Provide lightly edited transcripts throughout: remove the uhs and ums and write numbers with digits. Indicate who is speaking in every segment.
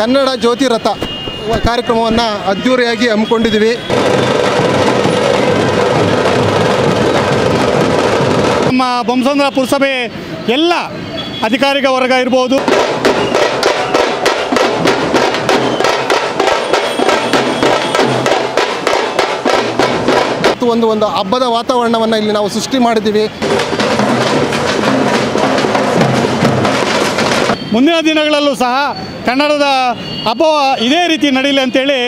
Speaker 1: ಕನ್ನಡ ಜ್ಯೋತಿ ರಥ ಕಾರ್ಯಕ್ರಮವನ್ನು ಅದ್ಧೂರಿಯಾಗಿ ಹಮ್ಮಿಕೊಂಡಿದ್ದೀವಿ.
Speaker 2: ನಮ್ಮ ಬೊಮ್ಮಸಂದ್ರ ಪುರಸಭೆ ಎಲ್ಲ ಅಧಿಕಾರಿಗ ವರ್ಗ ಇರ್ಬೋದು,
Speaker 1: ಒಂದು ಹಬ್ಬದ ವಾತಾವರಣವನ್ನು ಇಲ್ಲಿ ನಾವು ಸೃಷ್ಟಿ ಮಾಡಿದ್ದೀವಿ.
Speaker 2: ಮುಂದಿನ ದಿನಗಳಲ್ಲೂ ಸಹ ಕನ್ನಡದ ಹಬ್ಬ ಇದೇ ರೀತಿ ನಡೀಲಿ ಅಂತೇಳಿ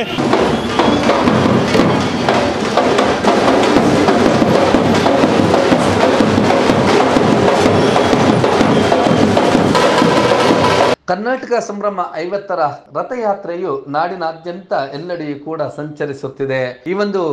Speaker 3: ಕರ್ನಾಟಕ ಸಂಭ್ರಮ 50ರ ರಥಯಾತ್ರೆಯು ನಾಡಿನಾದ್ಯಂತ ಎಲ್ಲೆಡೆಯೂ ಕೂಡ ಸಂಚರಿಸುತ್ತಿದೆ. ಈ ಒಂದು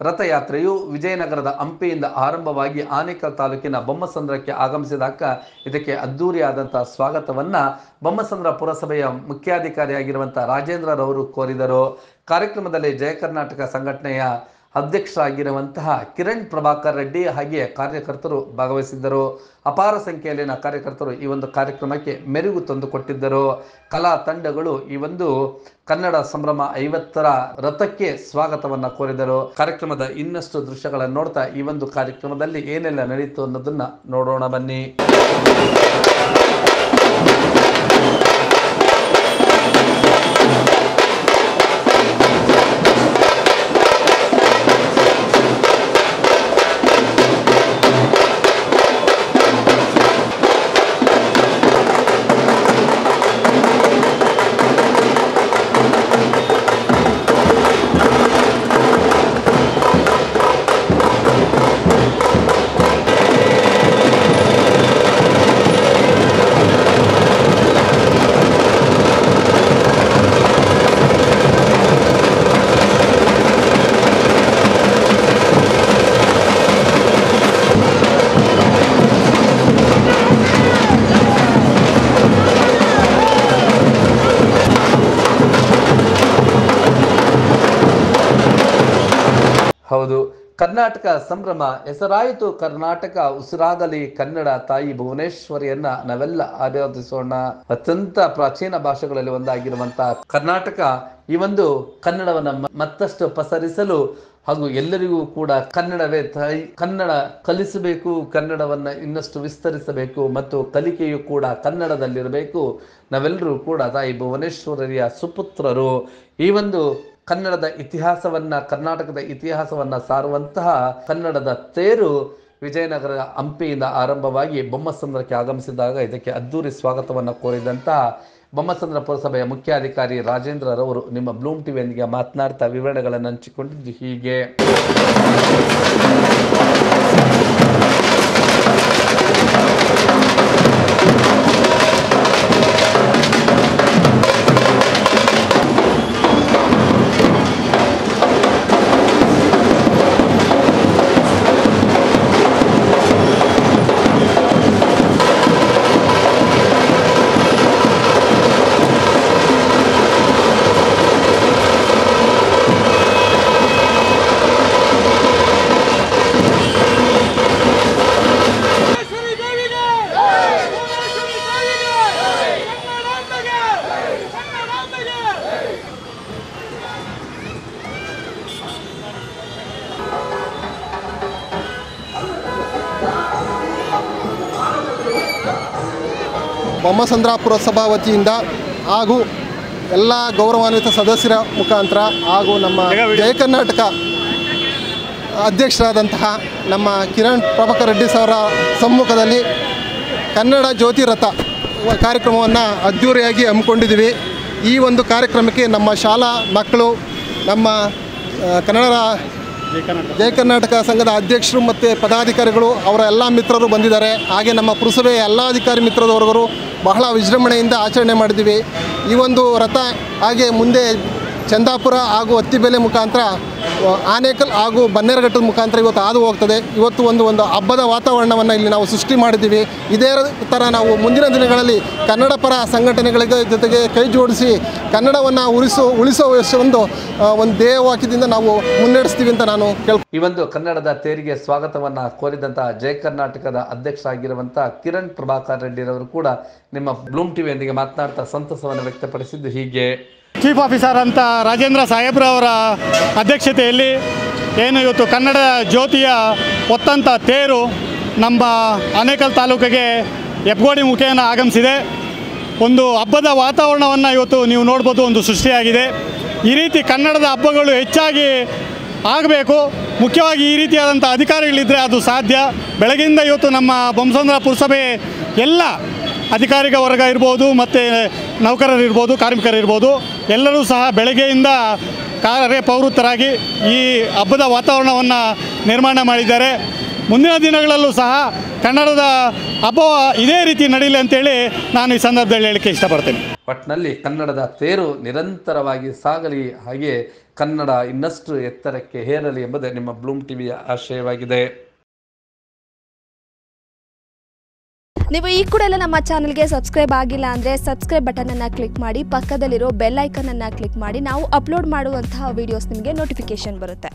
Speaker 3: ರಥಯಾತ್ರೆಯು ವಿಜಯನಗರದ ಹಂಪಿಯಿಂದ ಆರಂಭವಾಗಿ ಆನೇಕಲ್ ತಾಲೂಕಿನ ಬೊಮ್ಮಸಂದ್ರಕ್ಕೆ ಆಗಮಿಸಿದಾಗ ಇದಕ್ಕೆ ಅದ್ದೂರಿಯಾದಂತಹ ಸ್ವಾಗತವನ್ನ ಬೊಮ್ಮಸಂದ್ರ ಪುರಸಭೆಯ ಮುಖ್ಯಾಧಿಕಾರಿಯಾಗಿರುವಂಥ ರಾಜೇಂದ್ರರವರು ಕೋರಿದರು. ಕಾರ್ಯಕ್ರಮದಲ್ಲಿ ಜಯ ಕರ್ನಾಟಕ ಸಂಘಟನೆಯ ಅಧ್ಯಕ್ಷರಾಗಿರುವಂತಹ ಕಿರಣ್ ಪ್ರಭಾಕರ್ ರೆಡ್ಡಿ ಹಾಗೆ ಕಾರ್ಯಕರ್ತರು ಭಾಗವಹಿಸಿದ್ದರು. ಅಪಾರ ಸಂಖ್ಯೆಯಲ್ಲಿನ ಕಾರ್ಯಕರ್ತರು ಈ ಒಂದು ಕಾರ್ಯಕ್ರಮಕ್ಕೆ ಮೆರುಗು ತಂದುಕೊಟ್ಟಿದ್ದರು. ಕಲಾ ತಂಡಗಳು ಈ ಒಂದು ಕನ್ನಡ ಸಂಭ್ರಮ 50ರ ರಥಕ್ಕೆ ಸ್ವಾಗತವನ್ನ ಕೋರಿದರು. ಕಾರ್ಯಕ್ರಮದ ಇನ್ನಷ್ಟು ದೃಶ್ಯಗಳನ್ನು ನೋಡ್ತಾ ಈ ಒಂದು ಕಾರ್ಯಕ್ರಮದಲ್ಲಿ ಏನೆಲ್ಲ ನಡೆಯಿತು ಅನ್ನೋದನ್ನ ನೋಡೋಣ ಬನ್ನಿ. ಹೌದು, ಕರ್ನಾಟಕ ಸಂಭ್ರಮ ಹೆಸರಾಯಿತು ಕರ್ನಾಟಕ, ಉಸಿರಾಗಲಿ ಕನ್ನಡ ತಾಯಿ ಭುವನೇಶ್ವರಿಯನ್ನ ನಾವೆಲ್ಲ ಆರಾಧಿಸೋಣ. ಅತ್ಯಂತ ಪ್ರಾಚೀನ ಭಾಷೆಗಳಲ್ಲಿ ಒಂದಾಗಿರುವಂತಹ ಕರ್ನಾಟಕ ಈ ಒಂದು ಕನ್ನಡವನ್ನ ಮತ್ತಷ್ಟು ಪಸರಿಸಲು ಹಾಗೂ ಎಲ್ಲರಿಗೂ ಕೂಡ ಕನ್ನಡವೇ ತಾಯಿ, ಕನ್ನಡ ಕಲಿಸಬೇಕು, ಕನ್ನಡವನ್ನ ಇನ್ನಷ್ಟು ವಿಸ್ತರಿಸಬೇಕು ಮತ್ತು ಕಲಿಕೆಯು ಕೂಡ ಕನ್ನಡದಲ್ಲಿರಬೇಕು. ನಾವೆಲ್ಲರೂ ಕೂಡ ತಾಯಿ ಭುವನೇಶ್ವರಿಯ ಸುಪುತ್ರರು. ಈ ಒಂದು ಕನ್ನಡದ ಇತಿಹಾಸವನ್ನ, ಕರ್ನಾಟಕದ ಇತಿಹಾಸವನ್ನ ಸಾರುವಂತಹ ಕನ್ನಡದ ತೇರು ವಿಜಯನಗರ ಹಂಪಿಯಿಂದ ಆರಂಭವಾಗಿ ಬೊಮ್ಮಸಂದ್ರಕ್ಕೆ ಆಗಮಿಸಿದಾಗ ಇದಕ್ಕೆ ಅದ್ದೂರಿ ಸ್ವಾಗತವನ್ನು ಕೋರಿದಂತಹ ಬೊಮ್ಮಸಂದ್ರ ಪುರಸಭೆಯ ಮುಖ್ಯಾಧಿಕಾರಿ ರಾಜೇಂದ್ರರವರು ನಿಮ್ಮ ಬ್ಲೂಮ್ ಟಿವಿಯೊಂದಿಗೆ ಮಾತನಾಡ್ತಾ ವಿವರಣೆಗಳನ್ನು ಹಂಚಿಕೊಂಡಿದ್ದು ಹೀಗೆ.
Speaker 1: ಬೊಮ್ಮಸಂದ್ರ ಪುರಸಭಾ ವತಿಯಿಂದ ಹಾಗೂ ಎಲ್ಲ ಗೌರವಾನ್ವಿತ ಸದಸ್ಯರ ಮುಖಾಂತರ ಹಾಗೂ ನಮ್ಮ ಜಯ ಕರ್ನಾಟಕ ಅಧ್ಯಕ್ಷರಾದಂತಹ ನಮ್ಮ ಕಿರಣ್ ಪ್ರಭಾಕರ್ ರೆಡ್ಡಿ ಅವರ ಸಮ್ಮುಖದಲ್ಲಿ ಕನ್ನಡ ಜ್ಯೋತಿ ರಥ ಕಾರ್ಯಕ್ರಮವನ್ನು ಅದ್ಧೂರಿಯಾಗಿ ಹಮ್ಮಿಕೊಂಡಿದ್ದೀವಿ. ಈ ಒಂದು ಕಾರ್ಯಕ್ರಮಕ್ಕೆ ನಮ್ಮ ಶಾಲಾ ಮಕ್ಕಳು, ನಮ್ಮ ಕನ್ನಡ ಜಯ ಕರ್ನಾಟಕ ಸಂಘದ ಅಧ್ಯಕ್ಷರು ಮತ್ತು ಪದಾಧಿಕಾರಿಗಳು, ಅವರ ಎಲ್ಲ ಮಿತ್ರರು ಬಂದಿದ್ದಾರೆ. ಹಾಗೆ ನಮ್ಮ ಪುರಸಭೆಯ ಎಲ್ಲ ಅಧಿಕಾರಿ ಮಿತ್ರದವರೆಗೂ ಬಹಳ ವಿಜೃಂಭಣೆಯಿಂದ ಆಚರಣೆ ಮಾಡಿದ್ದೀವಿ. ಈ ಒಂದು ರಥ ಹಾಗೆ ಮುಂದೆ ಚಂದಾಪುರ ಹಾಗೂ ಅತ್ತಿಬೆಲೆ ಮುಖಾಂತರ ಆನೇಕಲ್ ಹಾಗೂ ಬನ್ನೇರಘಟ್ಟದ ಮುಖಾಂತರ ಇವತ್ತು ಹಾದು ಹೋಗ್ತದೆ. ಇವತ್ತು ಒಂದು ಹಬ್ಬದ ವಾತಾವರಣವನ್ನು ಇಲ್ಲಿ ನಾವು ಸೃಷ್ಟಿ ಮಾಡಿದ್ದೀವಿ. ಇದೇ ಥರ ನಾವು ಮುಂದಿನ ದಿನಗಳಲ್ಲಿ ಕನ್ನಡ ಪರ ಸಂಘಟನೆಗಳ ಜೊತೆಗೆ ಕೈ ಜೋಡಿಸಿ ಕನ್ನಡವನ್ನು ಉಳಿಸೋ ಒಂದು ಧ್ಯೇಯವಾಕ್ಯದಿಂದ ನಾವು ಮುನ್ನಡೆಸ್ತೀವಿ ಅಂತ ನಾನು
Speaker 3: ಈ ಒಂದು ಕನ್ನಡದ ತೇರಿಗೆ ಸ್ವಾಗತವನ್ನ ಕೋರಿದಂತಹ ಜಯ ಕರ್ನಾಟಕದ ಅಧ್ಯಕ್ಷರಾಗಿರುವಂಥ ಕಿರಣ್ ಪ್ರಭಾಕರ್ ರೆಡ್ಡಿರವರು ಕೂಡ ನಿಮ್ಮ ಬ್ಲೂಮ್ ಟಿವಿಯೊಂದಿಗೆ ಮಾತನಾಡ್ತಾ ಸಂತಸವನ್ನು ವ್ಯಕ್ತಪಡಿಸಿದ್ದು ಹೀಗೆ.
Speaker 2: ಚೀಫ್ ಆಫೀಸರ್ ಅಂತ ರಾಜೇಂದ್ರ ಸಾಹೇಬ್ರವರ ಅಧ್ಯಕ್ಷತೆಯಲ್ಲಿ ಏನು ಇವತ್ತು ಕನ್ನಡ ಜ್ಯೋತಿಯ ಹೊತ್ತಂಥ ತೇರು ನಮ್ಮ ಆನೇಕಲ್ ತಾಲೂಕಿಗೆ ಹೆಬ್ಬಗೋಡಿ ಮುಖೇನ ಆಗಮಿಸಿದೆ. ಒಂದು ಹಬ್ಬದ ವಾತಾವರಣವನ್ನು ಇವತ್ತು ನೀವು ನೋಡ್ಬೋದು, ಒಂದು ಸೃಷ್ಟಿಯಾಗಿದೆ. ಈ ರೀತಿ ಕನ್ನಡದ ಹಬ್ಬಗಳು ಹೆಚ್ಚಾಗಿ ಆಗಬೇಕು. ಮುಖ್ಯವಾಗಿ ಈ ರೀತಿಯಾದಂಥ ಅಧಿಕಾರಿಗಳಿದ್ದರೆ ಅದು ಸಾಧ್ಯ. ಬೆಳಗ್ಗೆಯಿಂದ ಇವತ್ತು ನಮ್ಮ ಬೊಮ್ಮಸಂದ್ರ ಪುರಸಭೆ ಎಲ್ಲ ಅಧಿಕಾರಿಗ ವರ್ಗ ಇರ್ಬೋದು, ಮತ್ತು ನೌಕರರಿರ್ಬೋದು, ಕಾರ್ಮಿಕರಿರ್ಬೋದು, ಎಲ್ಲರೂ ಸಹ ಬೆಳಗ್ಗೆಯಿಂದ ಕಾರ್ಯಪ್ರವೃತ್ತರಾಗಿ ಈ ಹಬ್ಬದ ವಾತಾವರಣವನ್ನು ನಿರ್ಮಾಣ ಮಾಡಿದ್ದಾರೆ. ಮುಂದಿನ ದಿನಗಳಲ್ಲೂ ಸಹ ಕನ್ನಡದ ಹಬ್ಬ ಇದೇ ರೀತಿ ನಡೀಲಿ ಅಂತೇಳಿ ನಾನು ಈ ಸಂದರ್ಭದಲ್ಲಿ ಹೇಳಲಿಕ್ಕೆ ಇಷ್ಟಪಡ್ತೇನೆ.
Speaker 3: ಒಟ್ಟಿನಲ್ಲಿ ಕನ್ನಡದ ತೇರು ನಿರಂತರವಾಗಿ ಸಾಗಲಿ, ಹಾಗೆ ಕನ್ನಡ ಇನ್ನಷ್ಟು ಎತ್ತರಕ್ಕೆ ಏರಲಿ ಎಂಬುದೇ ನಿಮ್ಮ ಬ್ಲೂಮ್ ಟಿವಿಯ ಆಶಯವಾಗಿದೆ.
Speaker 4: ನೀವು ಈ ಕೂಡ ಎಲ್ಲ ನಮ್ಮ ಚಾನಲ್ಗೆ ಸಬ್ಸ್ಕ್ರೈಬ್ ಆಗಿಲ್ಲ ಅಂದರೆ ಸಬ್ಸ್ಕ್ರೈಬ್ ಬಟನನ್ನು ಕ್ಲಿಕ್ ಮಾಡಿ, ಪಕ್ಕದಲ್ಲಿರೋ ಬೆಲ್ ಐಕನನ್ನು ಕ್ಲಿಕ್ ಮಾಡಿ. ನಾವು ಅಪ್ಲೋಡ್ ಮಾಡುವಂತಹ ವೀಡಿಯೋಸ್ ನಿಮಗೆ ನೋಟಿಫಿಕೇಶನ್ ಬರುತ್ತೆ.